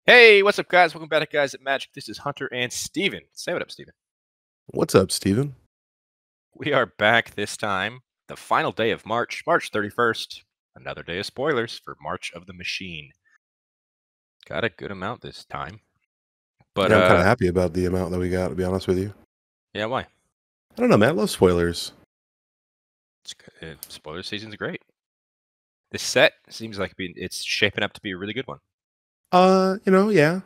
Hey, what's up, guys? Welcome back to Guys at Magic. This is Hunter and Steven. Say what up, Steven. What's up, Steven? We are back this time, the final day of March, March 31st. Another day of spoilers for March of the Machine. Got a good amount this time. But yeah, I'm kind of happy about the amount that we got, to be honest with you. Yeah, why? I don't know, man. I love spoilers. Spoiler season's great. This set seems like it's shaping up to be a really good one. Yeah.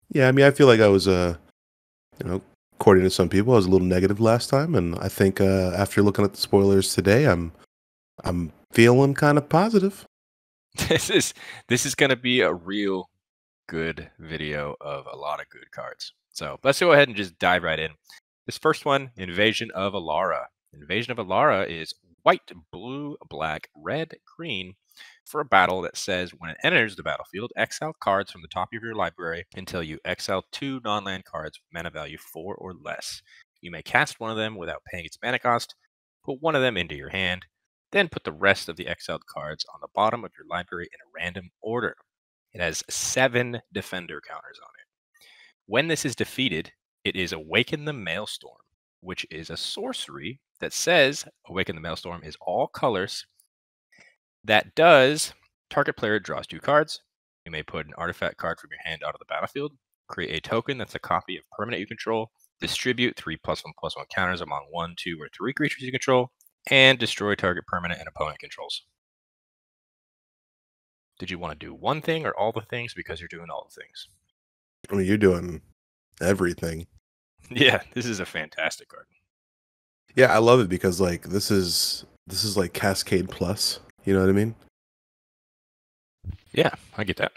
Yeah, I mean, I feel like I was, according to some people, I was a little negative last time. And I think after looking at the spoilers today, I'm feeling kind of positive. This is going to be a real good video of a lot of good cards. So let's go ahead and just dive right in. This first one, Invasion of Alara. Invasion of Alara is white, blue, black, red, green for a battle that says when it enters the battlefield, exile cards from the top of your library until you exile 2 non-land cards with mana value 4 or less. You may cast one of them without paying its mana cost, put one of them into your hand, then put the rest of the exiled cards on the bottom of your library in a random order. It has 7 defender counters on it. When this is defeated, it is Awaken the Maelstorm, which is a sorcery that says Awaken the Maelstorm is all colors. That does target player draws 2 cards. You may put an artifact card from your hand out of the battlefield, create a token that's a copy of permanent you control, distribute 3+1/+1 counters among 1, 2, or 3 creatures you control, and destroy target permanent and opponent controls. Did you want to do one thing or all the things? Because you're doing all the things. I mean, you're doing everything. Yeah, this is a fantastic card. Yeah, I love it because like this is like Cascade Plus. You know what I mean? Yeah, I get that.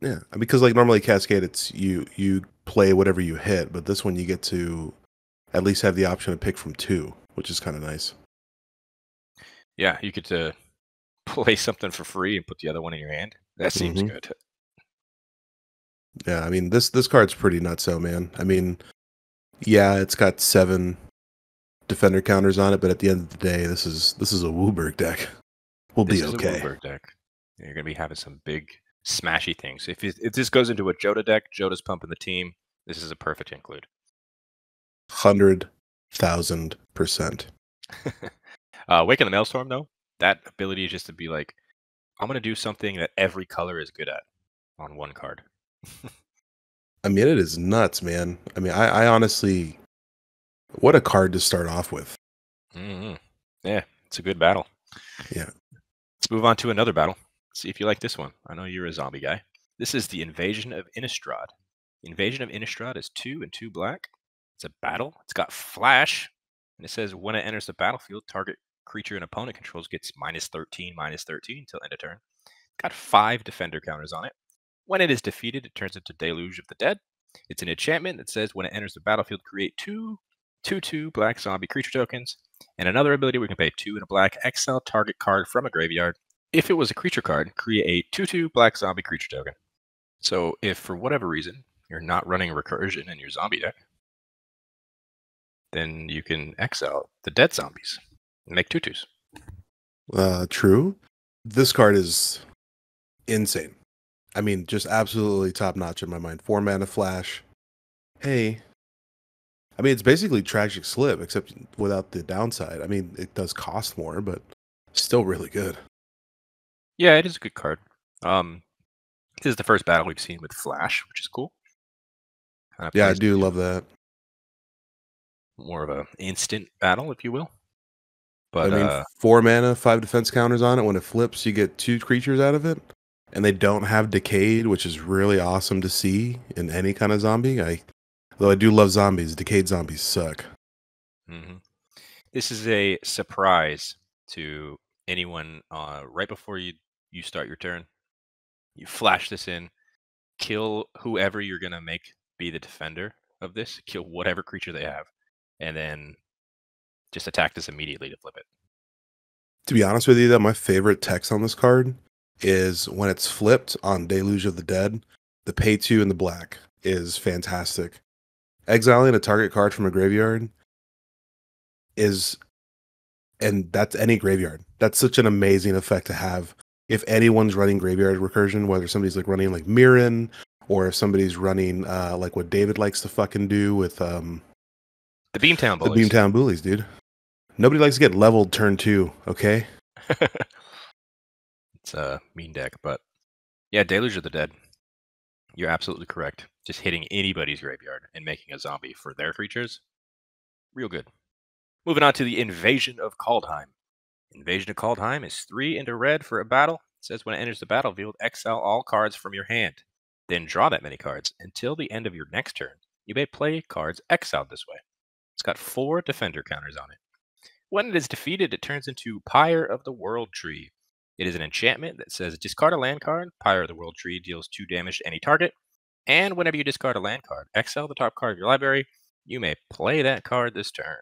Yeah, because like normally Cascade, it's you play whatever you hit, but this one you get to at least have the option to pick from 2, which is kind of nice. Yeah, you get to play something for free and put the other one in your hand. That seems good. Yeah, I mean this card's pretty nutso, man. I mean, yeah, it's got 7 defender counters on it, but at the end of the day, this is a Wooburg deck. We'll be okay. This is a Wooburg deck. You're gonna be having some big smashy things. If this goes into a Joda deck, Joda's pumping the team. This is a perfect include. 100,000%. Awaken the Maelstorm, though, that ability is just to be like, I'm gonna do something that every color is good at on one card. I mean, it is nuts, man. I mean, I honestly, what a card to start off with. Yeah, it's a good battle. Yeah. Let's move on to another battle. See if you like this one. I know you're a zombie guy. This is the Invasion of Innistrad. Invasion of Innistrad is 2 and 2 black. It's a battle. It's got flash, and it says when it enters the battlefield, target creature an opponent controls gets -13/-13 until end of turn. It's got 5 defender counters on it. When it is defeated, it turns into Deluge of the Dead. It's an enchantment that says when it enters the battlefield, create 2/2 black zombie creature tokens. And another ability, we can pay 2 and a black, exile target card from a graveyard. If it was a creature card, create a 2/2 black zombie creature token. So if for whatever reason you're not running recursion in your zombie deck, then you can exile the dead zombies and make 2/2s. True. This card is insane. I mean, just absolutely top notch in my mind. 4 mana flash. Hey. I mean, it's basically Tragic Slip, except without the downside. I mean, it does cost more, but still really good. Yeah, it is a good card. This is the first battle we've seen with Flash, which is cool. Yeah, I do love that. More of an instant battle, if you will. But I mean, 4 mana, 5 defense counters on it. When it flips, you get 2 creatures out of it. And they don't have Decayed, which is really awesome to see in any kind of zombie. Though I do love zombies, Decayed zombies suck. This is a surprise to anyone right before you start your turn. You flash this in, kill whoever you're going to make be the defender of this, kill whatever creature they have, and then just attack this immediately to flip it. To be honest with you, though, my favorite text on this card is when it's flipped on Deluge of the Dead, the pay 2 and the black is fantastic. Exiling a target card from a graveyard and that's any graveyard. That's such an amazing effect to have. If anyone's running graveyard recursion, whether somebody's like running like Mirren or if somebody's running like what David likes to fucking do with The Beamtown the Bullies. Beamtown Bullies, dude. Nobody likes to get leveled turn 2, okay? It's a mean deck, but yeah, Deluge of the Dead. You're absolutely correct. Just hitting anybody's graveyard and making a zombie for their creatures. Real good. Moving on to the Invasion of Kaldheim. Invasion of Kaldheim is 3 into red for a battle. It says when it enters the battlefield, exile all cards from your hand. Then draw that many cards until the end of your next turn. You may play cards exiled this way. It's got 4 defender counters on it. When it is defeated, it turns into Pyre of the World Tree. It is an enchantment that says discard a land card. Pyre of the World Tree deals 2 damage to any target. And whenever you discard a land card, exile the top card of your library. You may play that card this turn.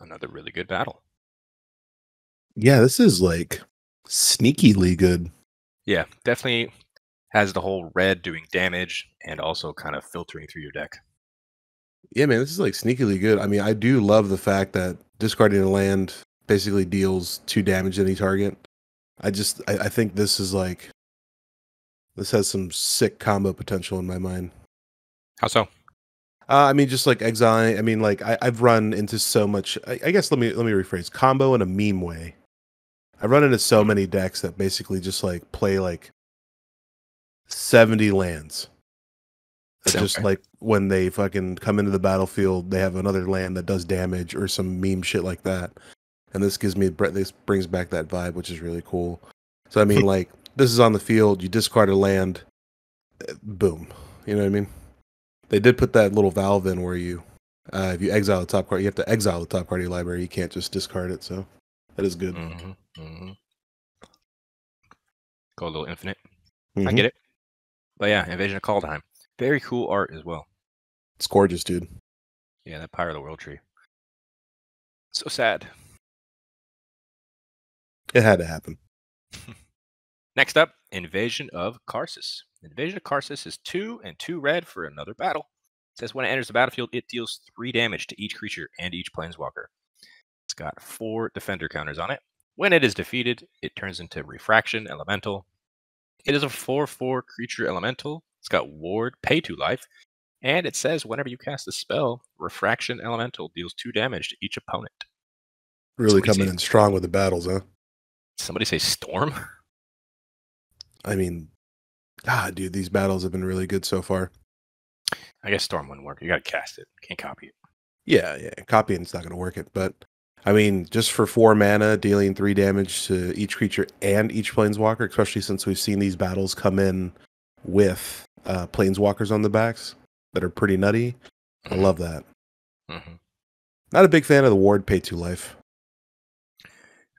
Another really good battle. Yeah, this is like sneakily good. Yeah, definitely has the whole red doing damage and also kind of filtering through your deck. Yeah, man, this is like sneakily good. I mean, I do love the fact that discarding a land basically deals 2 damage to any target. I think this is like, this has some sick combo potential in my mind. How so? I mean, just like exiling. I mean, like I've run into so much. I guess let me rephrase combo in a meme way. I've run into so many decks that basically just like play like 70 lands. Just like when they fucking come into the battlefield, they have another land that does damage or some meme shit like that. And this brings back that vibe, which is really cool. So I mean, like this is on the field, you discard a land, boom. You know what I mean? They did put that little valve in where you, if you exile the top card, you have to exile the top card of your library. You can't just discard it. So that is good. Go a little infinite. I get it. But yeah, Invasion of Kaldheim. Very cool art as well. It's gorgeous, dude. Yeah, that Pyre of the World Tree. So sad. It had to happen. Next up, Invasion of Karsus. Invasion of Karsus is 2 and 2 red for another battle. It says when it enters the battlefield, it deals 3 damage to each creature and each planeswalker. It's got 4 defender counters on it. When it is defeated, it turns into Refraction Elemental. It is a 4/4 creature elemental. It's got ward, pay 2 life, and it says whenever you cast a spell, Refraction Elemental deals 2 damage to each opponent. Really coming in strong with the battles, huh? Somebody say Storm? I mean, dude, these battles have been really good so far. I guess Storm wouldn't work. You gotta cast it. Can't copy it. Yeah. Copying's not gonna work it, but I mean, just for 4 mana, dealing 3 damage to each creature and each planeswalker, especially since we've seen these battles come in with planeswalkers on the backs that are pretty nutty. I love that. Not a big fan of the ward pay 2 life.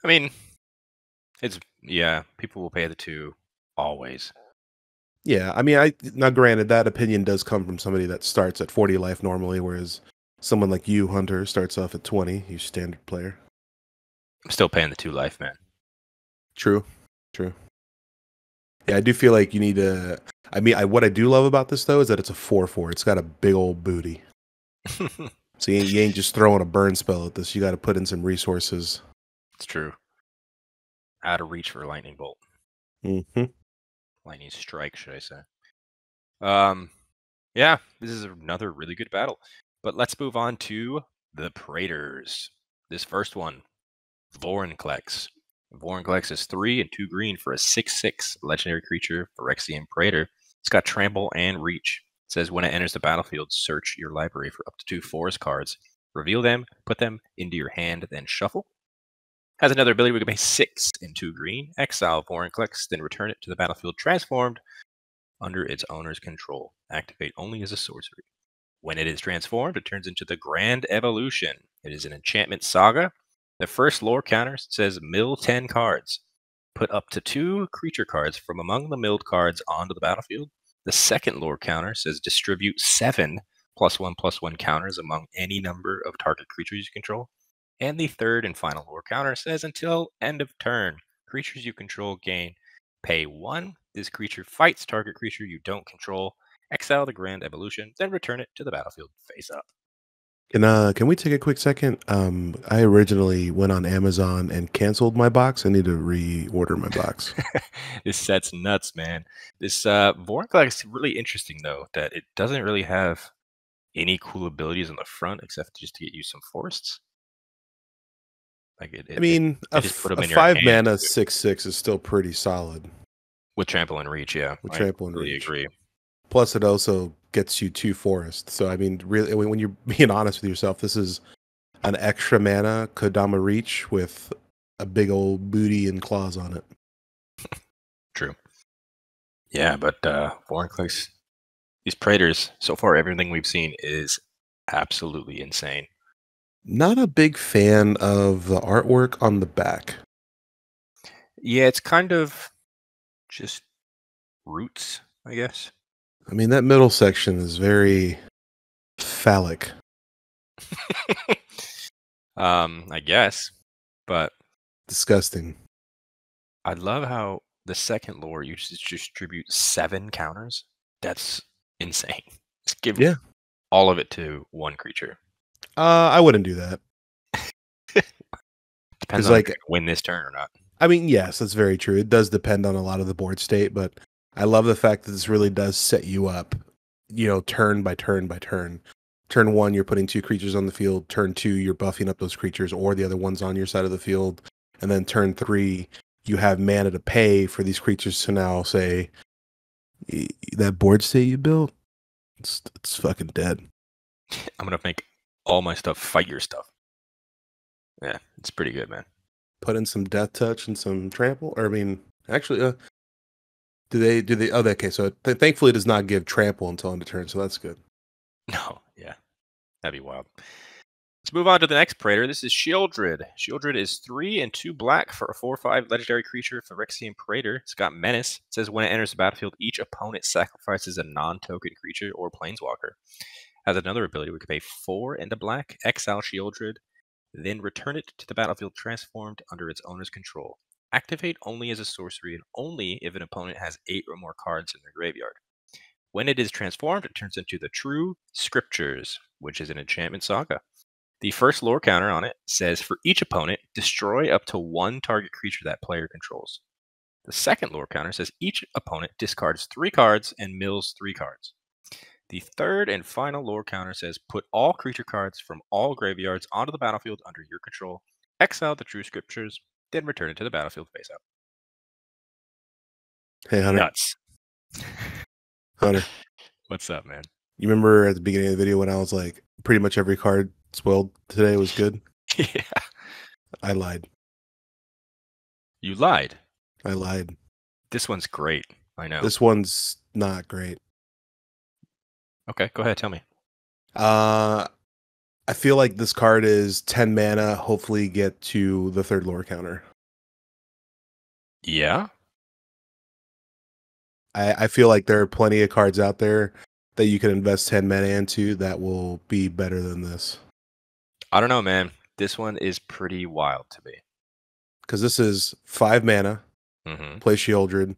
I mean, people will pay the 2 always. Yeah, I mean, now granted, that opinion does come from somebody that starts at 40 life normally, whereas someone like you, Hunter, starts off at 20. You standard player. I'm still paying the 2 life, man. True. Yeah, I do feel like you need to. I mean, what I do love about this though is that it's a 4/4. It's got a big old booty. So you ain't just throwing a burn spell at this. You got to put in some resources. It's true. Out of reach for Lightning Bolt. Lightning Strike, should I say. Yeah, this is another really good battle. But let's move on to the Praetors. This first one, Vorinclex. Vorinclex is 3 and 2 green for a 6/6 legendary creature, Phyrexian Praetor. It's got Trample and Reach. It says when it enters the battlefield, search your library for up to 2 forest cards. Reveal them, put them into your hand, then shuffle. Has another ability we can pay 6 and 2 green. Exile Vorinclex, then return it to the battlefield transformed under its owner's control. Activate only as a sorcery. When it is transformed, it turns into the Grand Evolution. It is an enchantment saga. The first lore counter says mill 10 cards. Put up to 2 creature cards from among the milled cards onto the battlefield. The second lore counter says distribute 7 +1/+1 counters among any number of target creatures you control. And the third and final lore counter says until end of turn, creatures you control gain pay 1. This creature fights target creature you don't control. Exile the Grand Evolution, then return it to the battlefield face up. Can we take a quick second? I originally went on Amazon and canceled my box. I need to reorder my box. This set's nuts, man. This Vorinclex is really interesting though, that it doesn't really have any cool abilities on the front except just to get you some forests. Like I mean, they just put them a in your 5-mana hand 6/6 is still pretty solid with trample and reach. Yeah, with I trample and completely reach. agree. Plus, it also gets you 2 forests. So, I mean, really, when you're being honest with yourself, this is an extra mana Kodama Reach with a big old booty and claws on it. True. Yeah, but Vorinclex, these Praetors, so far everything we've seen is absolutely insane. Not a big fan of the artwork on the back. Yeah, it's kind of just roots, I guess. I mean, that middle section is very phallic. I guess, but Disgusting. I love how the second lore you just distribute 7 counters. That's insane. Just give all of it to one creature. I wouldn't do that. Depends on if you win this turn or not. I mean, yes, that's very true. It does depend on a lot of the board state, but I love the fact that this really does set you up, turn by turn by turn. Turn 1, you're putting 2 creatures on the field. Turn 2, you're buffing up those creatures or the other ones on your side of the field. And then turn 3, you have mana to pay for these creatures to now say, that board state you built, it's fucking dead. I'm going to make all my stuff fight your stuff. Yeah, it's pretty good, man. Put in some death touch and some trample. Or, I mean, actually, do they? Oh, okay. So thankfully, it does not give trample until end of turn, so that's good. No, yeah, that'd be wild. Let's move on to the next Praetor. This is Sheoldred. Sheoldred is 3 and 2 black for a 4/5 legendary creature, Phyrexian Praetor. It's got Menace. It says when it enters the battlefield, each opponent sacrifices a non-token creature or planeswalker. Has another ability. We can pay 4 and a black, exile Sheoldred, then return it to the battlefield transformed under its owner's control. Activate only as a sorcery and only if an opponent has 8 or more cards in their graveyard. When it is transformed, it turns into the True Scriptures, which is an enchantment saga. The first lore counter on it says for each opponent, destroy up to 1 target creature that player controls. The second lore counter says each opponent discards 3 cards and mills 3 cards. The third and final lore counter says put all creature cards from all graveyards onto the battlefield under your control, exile the True Scriptures, then return it to the battlefield face up. Hey, Hunter. Nuts. Hunter. What's up, man? You remember at the beginning of the video when I was like, pretty much every card spoiled today was good? Yeah. I lied. You lied? I lied. This one's great. I know. This one's not great. Okay, go ahead. Tell me. I feel like this card is 10 mana, hopefully get to the third lore counter. Yeah? I feel like there are plenty of cards out there that you can invest 10 mana into that will be better than this. I don't know, man. This one is pretty wild to me. Because this is 5 mana, play Sheoldred.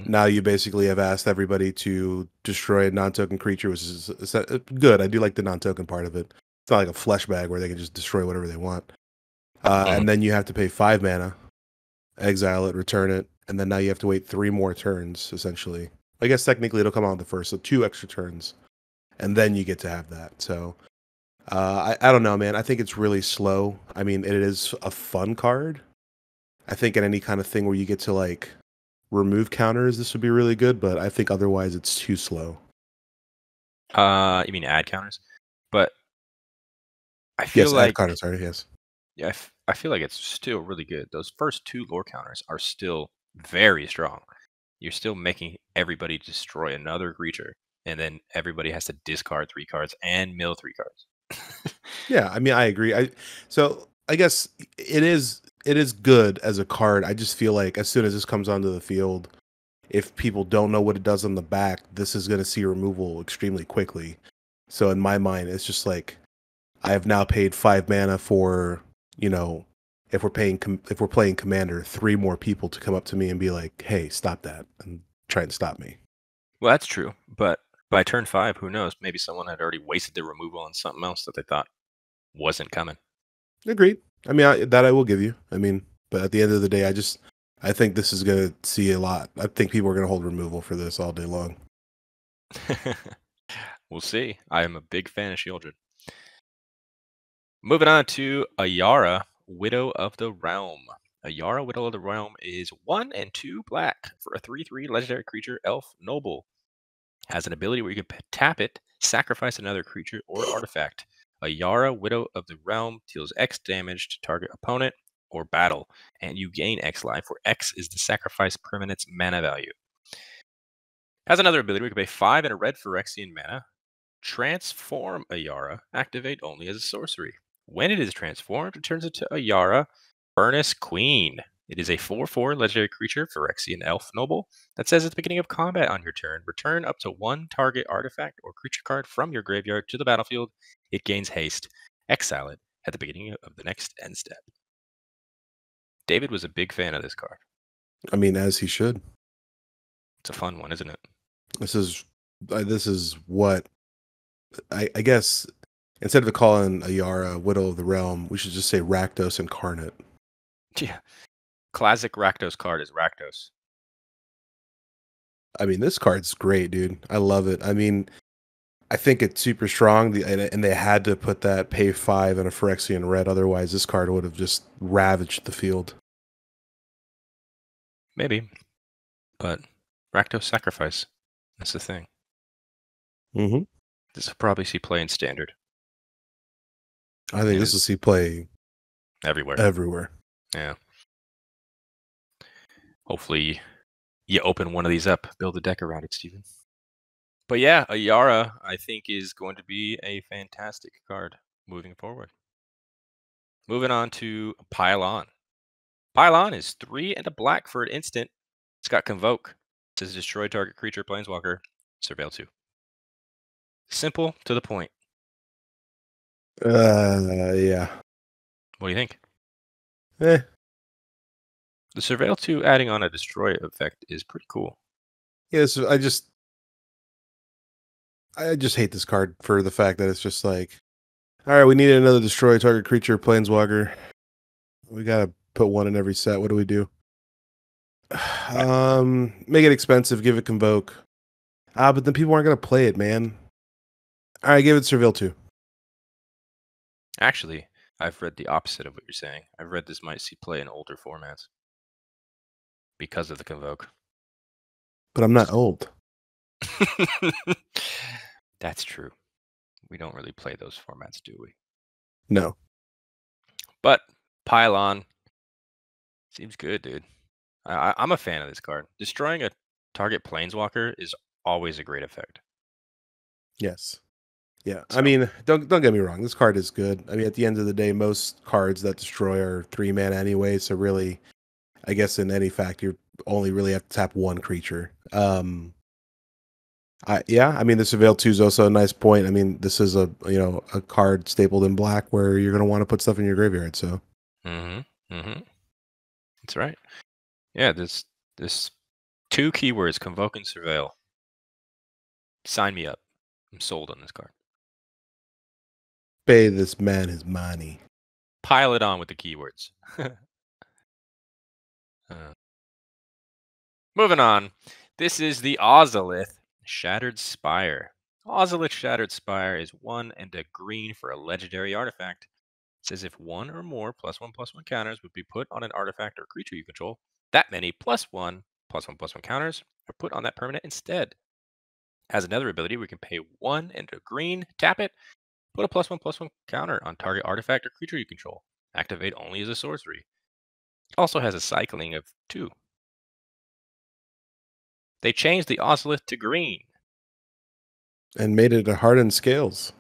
Now you basically have asked everybody to destroy a non-token creature, which is good. I do like the non-token part of it. It's not like a flesh bag where they can just destroy whatever they want. And then you have to pay 5 mana, exile it, return it, and then now you have to wait 3 more turns, essentially. I guess technically it'll come out the first, so 2 extra turns. And then you get to have that. So, I don't know, man. I think it's really slow. I mean, it is a fun card. I think in any kind of thing where you get to, like, remove counters, this would be really good, but I think otherwise it's too slow. You mean add counters? But I feel like... add counters, sorry, yes. Yeah, I feel like it's still really good. Those first 2 lore counters are still very strong. You're still making everybody destroy another creature, and then everybody has to discard 3 cards and mill 3 cards. Yeah, I mean, I agree. So I guess it is good as a card. I just feel like as soon as this comes onto the field, if people don't know what it does on the back, this is going to see removal extremely quickly. So in my mind, it's just like I have now paid 5 mana for, if we're playing Commander, 3 more people to come up to me and be like, "Hey, stop that," and try and stop me. Well, that's true, but by turn 5, who knows? Maybe someone had already wasted their removal on something else that they thought wasn't coming. Agreed. I mean, that I will give you. I mean, but at the end of the day, I think this is going to see a lot. I think people are going to hold removal for this all day long. We'll see. I am a big fan of Sheoldred. Moving on to Ayara, Widow of the Realm. Ayara, Widow of the Realm is 1 and 2 black for a 3/3 legendary creature, Elf Noble. Has an ability where you can tap it, sacrifice another creature or artifact. Ayara, Widow of the Realm, deals X damage to target opponent or battle, and you gain X life, where X is the sacrifice permanent's mana value. Has another ability where you can pay 5 and a red Phyrexian mana. Transform Ayara, activate only as a sorcery. When it is transformed, it turns into Ayara, Furnace Queen. It is a 4/4 legendary creature, Phyrexian Elf Noble, that says at the beginning of combat on your turn, return up to 1 target artifact or creature card from your graveyard to the battlefield. It gains haste. Exile it at the beginning of the next end step. David was a big fan of this card. I mean, as he should. It's a fun one, isn't it? This is what I guess instead of calling Ayara Widow of the Realm, we should just say Rakdos Incarnate. Yeah. Classic Rakdos card is Rakdos. I mean, this card's great, dude. I love it. I mean, I think it's super strong, and they had to put that pay 5 and a Phyrexian red. Otherwise, this card would have just ravaged the field. Maybe. But Rakdos Sacrifice. That's the thing. Mm-hmm. This will probably see play in Standard. I think this will see play everywhere. Yeah. Hopefully you open one of these up, build a deck around it, Steven. But yeah, Ayara, I think, is going to be a fantastic card moving forward. Moving on to Pylon. Pylon is 3 and a black for an instant. It's got Convoke. It says destroy target creature, Planeswalker, Surveil 2. Simple, to the point. Yeah. What do you think? Eh. The Surveil 2 adding on a destroy effect is pretty cool. Yes, I just hate this card for the fact that it's just like, all right, we need another destroy target creature, Planeswalker. We gotta put one in every set. What do we do? Make it expensive, give it Convoke. But then people aren't gonna play it, man. All right, give it Surveil 2. Actually, I've read the opposite of what you're saying. I've read this might see play in older formats because of the Convoke. But I'm not old. That's true. We don't really play those formats, do we? No. But Pylon seems good, dude. I'm a fan of this card. Destroying a target Planeswalker is always a great effect. Yes. Yeah. So, I mean, don't get me wrong. This card is good. I mean, at the end of the day, most cards that destroy are 3 mana anyway. So really, I guess in any fact, you only really have to tap one creature. I mean, the Surveil 2 is also a nice point. I mean, this is a card stapled in black where you're going to want to put stuff in your graveyard. So. That's right. Yeah, this 2 keywords, Convoke and Surveil. Sign me up. I'm sold on this card. Pay this man his money. Pile it on with the keywords. Moving on. This is the Ozolith Shattered Spire. Ozolith Shattered Spire is 1 and a green for a legendary artifact. It says if 1 or more +1/+1 counters would be put on an artifact or creature you control, that many +1/+1/+1 counters are put on that permanent instead. Has another ability where we can pay 1 and a green, tap it, put a +1/+1 counter on target artifact or creature you control. Activate only as a sorcery. It also has a cycling of 2. They changed the Ozolith to green. And made it a hardened scales.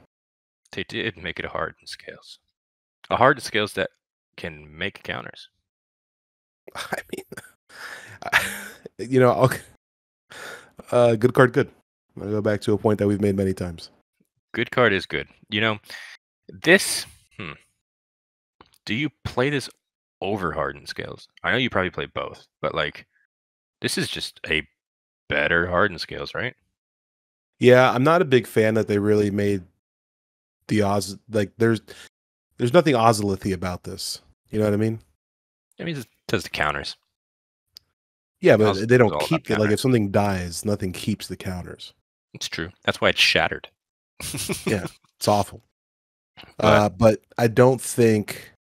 They did make it a hardened scales. A hardened scales that can make counters. I mean, good card, good. I'll go back to a point that we've made many times. Good card is good. This. Do you play this over hardened scales? I know you probably play both, but this is just a better hardened scales, right? Yeah, I'm not a big fan that they really made the Oz there's There's nothing Ozolithy about this. You know what I mean? I mean, it does the counters. Yeah, Ozolith but they is don't all about keep the, like, if counters. something dies, nothing keeps the counters. It's true. That's why it's shattered. Yeah, it's awful. But But I don't think.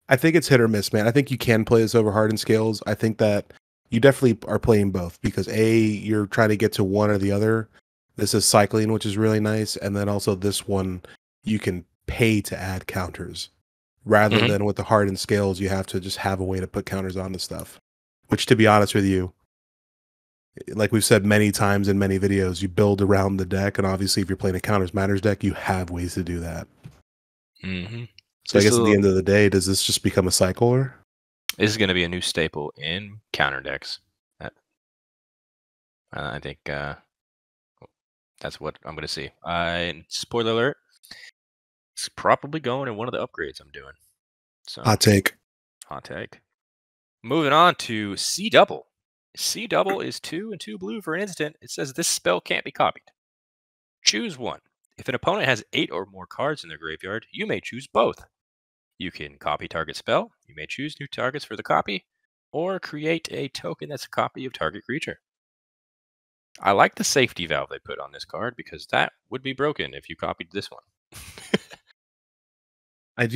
I think it's hit or miss, man. I think you can play this over hardened scales. I think that you definitely are playing both because you're trying to get to one or the other. This is cycling, which is really nice, and then also this one you can pay to add counters rather Mhm. than with the hardened scales. You have to just have a way to put counters on the stuff. Which, to be honest with you, like we've said many times in many videos, you build around the deck, and obviously, if you're playing a counters matters deck, you have ways to do that. Mhm. So I This guess at the will end of the day, does this just become a cycler? this is going to be a new staple in counter decks. Uh, I think that's what I'm going to see. Spoiler alert: it's probably going in one of the upgrades I'm doing. So Hot take. hot take. Moving on to C double. C double is 2 and 2 blue for an instant. It says this spell can't be copied. Choose one. If an opponent has 8 or more cards in their graveyard, you may choose both. You can copy target spell. You may choose new targets for the copy, or create a token that's a copy of target creature. I like the safety valve they put on this card because that would be broken if you copied this one. I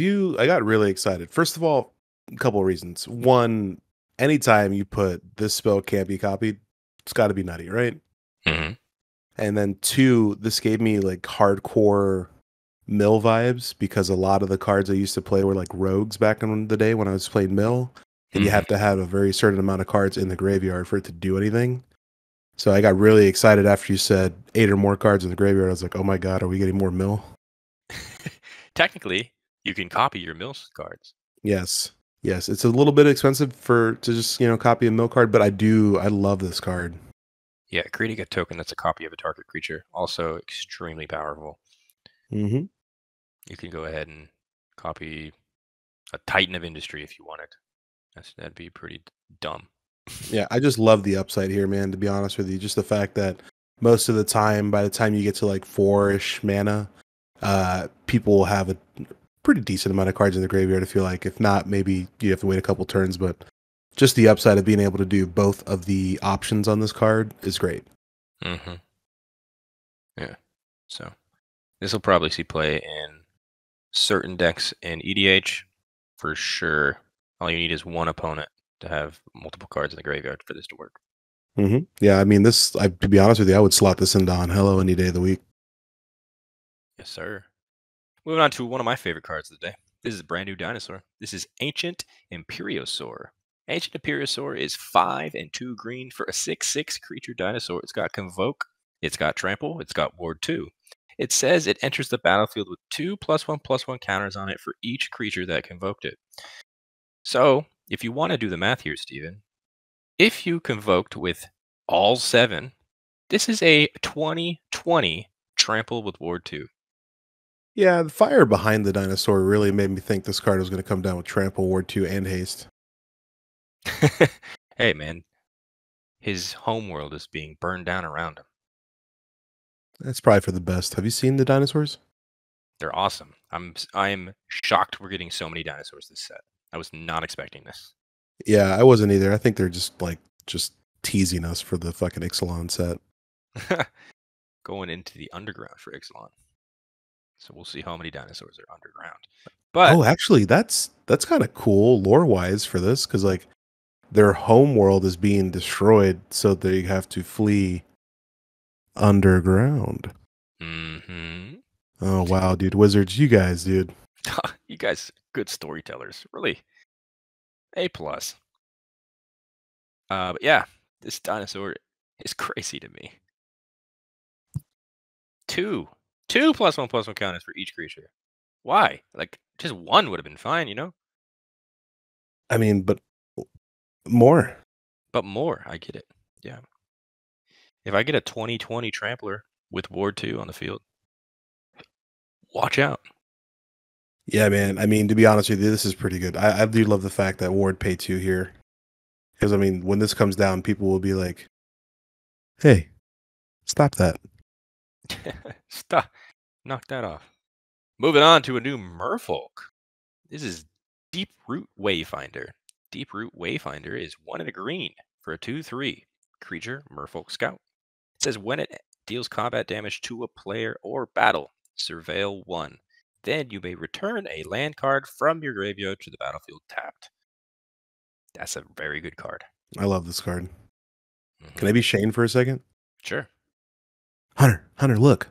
got really excited. First of all, a couple of reasons. One, anytime you put this spell can't be copied, it's got to be nutty, right? Mm-hmm. And then two, this gave me like hardcore mill vibes because a lot of the cards I used to play were like rogues back in the day when I was playing mill, and you Mm-hmm. have to have a very certain amount of cards in the graveyard for it to do anything. So I got really excited after you said 8 or more cards in the graveyard. I was like, oh my god, are we getting more mill? Technically, you can copy your Mills cards. Yes. Yes. It's a little bit expensive to just, copy a mill card, but I love this card. Yeah, creating a token that's a copy of a target creature, also extremely powerful. Mm-hmm. You can go ahead and copy a Titan of Industry if you wanted. That'd be pretty dumb. Yeah, I just love the upside here, man, to be honest with you. Just the fact that most of the time, by the time you get to like 4-ish mana, people will have a pretty decent amount of cards in the graveyard, I feel like. If not, maybe you have to wait a couple turns, but just the upside of being able to do both of the options on this card is great. Mm-hmm. Yeah. So this will probably see play in certain decks in EDH for sure. All you need is one opponent to have multiple cards in the graveyard for this to work. Mm-hmm. Yeah, I mean, to be honest with you, I would slot this into on Hello any day of the week. Yes, sir. Moving on to one of my favorite cards of the day. This is a brand new dinosaur. This is Ancient Imperiosaur. Ancient Imperiosaur is 5 and 2 green for a 6/6 creature dinosaur. It's got Convoke, it's got Trample, it's got Ward 2. It says it enters the battlefield with 2 +1/+1 counters on it for each creature that convoked it. So, if you want to do the math here, Steven, if you convoked with all 7, this is a 20/20 Trample with Ward 2. Yeah, the fire behind the dinosaur really made me think this card was going to come down with Trample, Ward 2, and Haste. Hey, man, his homeworld is being burned down around him. That's probably for the best. Have you seen the dinosaurs? They're awesome. I'm shocked we're getting so many dinosaurs this set. I was not expecting this. Yeah, I wasn't either. I think they're just teasing us for the fucking Ixalan set. Going into the underground for Ixalan. So we'll see how many dinosaurs are underground. Oh, But actually, that's kind of cool lore-wise for this because like their home world is being destroyed, so they have to flee underground. mm-hmm. Oh wow, dude, wizards, you guys, dude. You guys, good storytellers. Really. A plus. But yeah, this dinosaur is crazy to me. Two +1/+1 counters for each creature. Why? Like, just one would have been fine, you know? I mean, but more. But more, I get it. Yeah. If I get a 20/20 trampler with Ward 2 on the field, watch out. Yeah, man. I mean, to be honest with you, this is pretty good. I do love the fact that Ward pay 2 here. Because I mean, when this comes down, people will be like, "Hey, stop that." Stop. Knock that off. Moving on to a new Merfolk. This is Deeproot Wayfinder. Deeproot Wayfinder is 1 and a green for a 2/3 creature, Merfolk Scout. It says when it deals combat damage to a player or battle, surveil 1. Then you may return a land card from your graveyard to the battlefield tapped. That's a very good card. I love this card. Can I be Shane for a second? Sure. Hunter, look.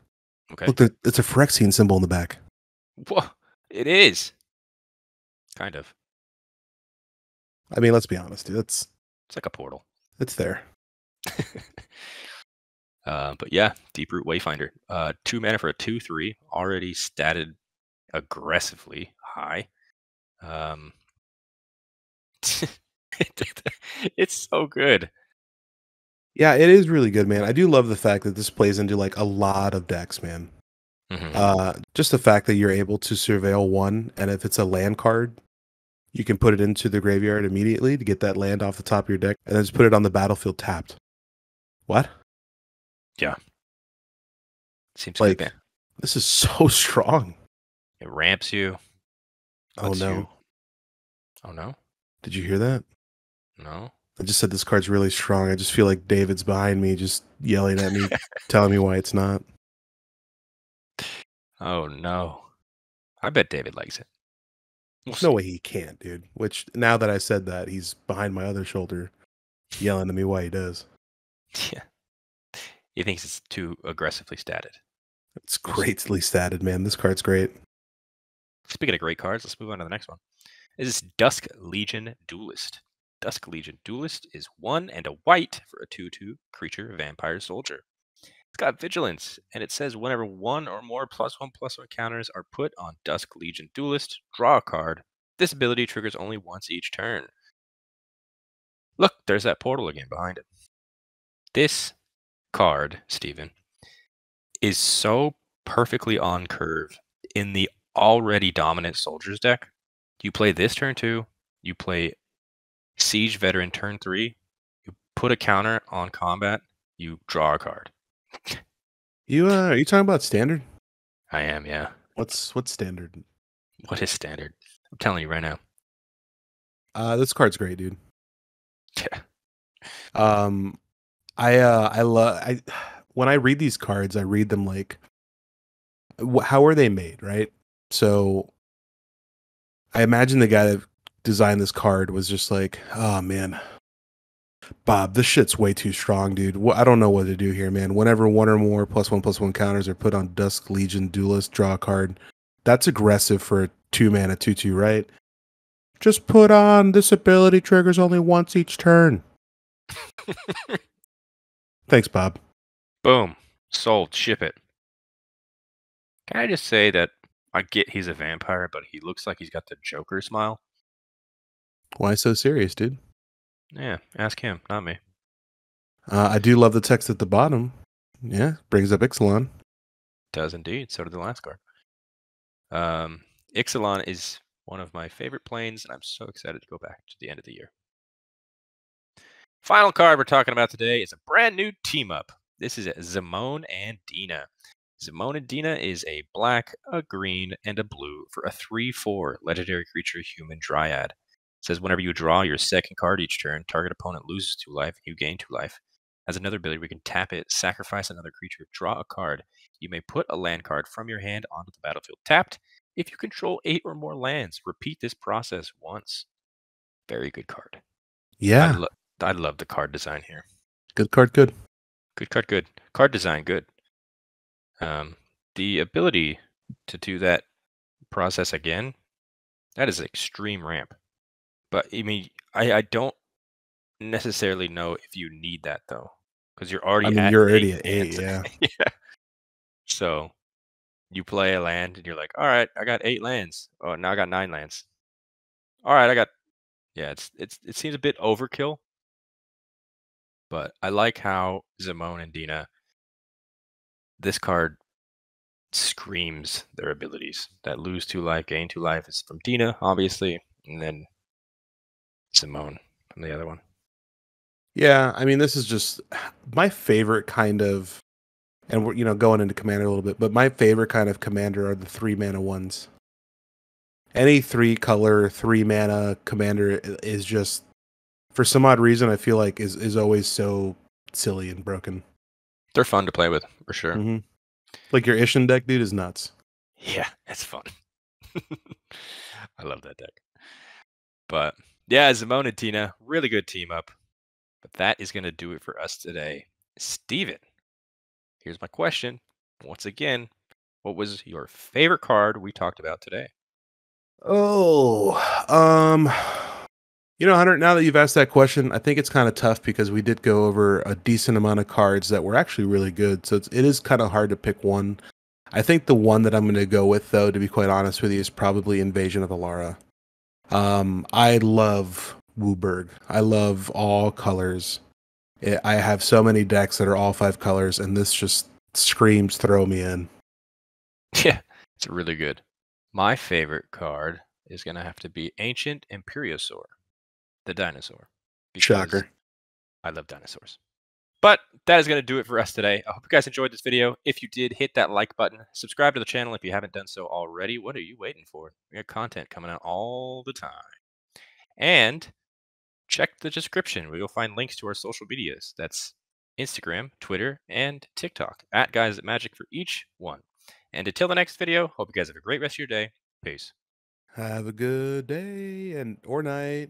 Okay. Look, it's a Phyrexian symbol in the back. Whoa, it is. Kind of. I mean, let's be honest, dude. It's like a portal. It's there. But yeah, Deeproot Wayfinder. 2 mana for a 2/3, already statted aggressively high. It's so good. Yeah, it is really good, man. I do love the fact that this plays into like a lot of decks, man. Just the fact that you're able to surveil 1, and if it's a land card, you can put it into the graveyard immediately to get that land off the top of your deck, and then just put it on the battlefield tapped. What? Yeah. Seems like good, man. This is so strong. It ramps you. Oh no. Oh no. Did you hear that? No. I just said this card's really strong. I just feel like David's behind me, just yelling at me, telling me why it's not. Oh no. I bet David likes it. There's no way he can't, dude. Which, now that I said that, he's behind my other shoulder, yelling at me why he does. Yeah. He thinks it's too aggressively statted. It's greatly statted, man. This card's great. Speaking of great cards, let's move on to the next one. This is Dusk Legion Duelist. Dusk Legion Duelist is 1 and a white for a 2/2 creature vampire soldier. It's got vigilance, and it says whenever 1 or more +1/+1 counters are put on Dusk Legion Duelist, draw a card. This ability triggers only once each turn. Look, there's that portal again behind it. This card, Steven, is so perfectly on curve in the already dominant soldiers deck. You play this turn 2, you play Siege Veteran turn 3, you put a counter on combat, you draw a card. Are you talking about standard? I am, yeah. What's standard? What is standard? I'm telling you right now. This card's great, dude. Yeah. I love when I read these cards, I read them like, how are they made, right? So I imagine the guy that designed this card was just like, oh man, Bob, this shit's way too strong, dude. I don't know what to do here, man. Whenever 1 or more +1/+1 counters are put on Dusk Legion Duelist, draw a card. That's aggressive for a 2 mana 2/2, right? Just put on this ability triggers only once each turn. Thanks, Bob. Boom. Sold. Ship it. Can I just say that I get he's a vampire, but he looks like he's got the Joker smile? Why so serious, dude? Yeah, ask him, not me. I do love the text at the bottom. Yeah, brings up Ixalan. Does indeed. So did the last card. Ixalan is one of my favorite planes, and I'm so excited to go back to the end of the year. Final card we're talking about today is a brand new team up. This is Zimone and Dina. Zimone and Dina is a black, a green, and a blue for a 3/4 legendary creature human dryad. It says whenever you draw your second card each turn, target opponent loses 2 life, you gain 2 life. As another ability, we can tap it, sacrifice another creature, draw a card. You may put a land card from your hand onto the battlefield tapped. If you control 8 or more lands, repeat this process once. Very good card. Yeah. I love the card design here. Good card, good. Good card, good. Card design, good. The ability to do that process again, that is extreme ramp. But I mean, I don't necessarily know if you need that though, because you're already you're already at 8, yeah. Yeah. So you play a land and you're like, all right, I got 8 lands. Oh, now I got 9 lands. All right, it seems a bit overkill. But I like how Zimone and Dina, this card screams their abilities. That lose 2 life, gain 2 life is from Dina, obviously, and then Zimone from the other one. Yeah, I mean, this is just my favorite kind of, and we're going into Commander a little bit, but my favorite kind of Commander are the 3 mana ones. any 3-color, 3-mana commander is just, for some odd reason, I feel like is always so silly and broken. They're fun to play with, for sure. Mm-hmm. Like your Ishin deck, dude, is nuts. Yeah, it's fun. I love that deck. But yeah, Zimone and Dina, really good team up. But that is going to do it for us today. Steven, here's my question. Once again, what was your favorite card we talked about today? Oh, Hunter, now that you've asked that question, I think it's kind of tough because we did go over a decent amount of cards that were actually really good. So it is kind of hard to pick one. I think the one that I'm going to go with, though, to be quite honest with you, is probably Invasion of Alara. I love Wooburg. I love all colors. I have so many decks that are all 5 colors, and this just screams throw me in. Yeah, it's really good. My favorite card is going to have to be Ancient Imperiosaur, the dinosaur. Shocker. I love dinosaurs. But that is going to do it for us today. I hope you guys enjoyed this video. If you did, hit that like button. Subscribe to the channel if you haven't done so already. What are you waiting for? We got content coming out all the time. And check the description where you'll find links to our social medias. That's Instagram, Twitter, and TikTok at Guys at Magic for each one. And until the next video, hope you guys have a great rest of your day. Peace. Have a good day or night.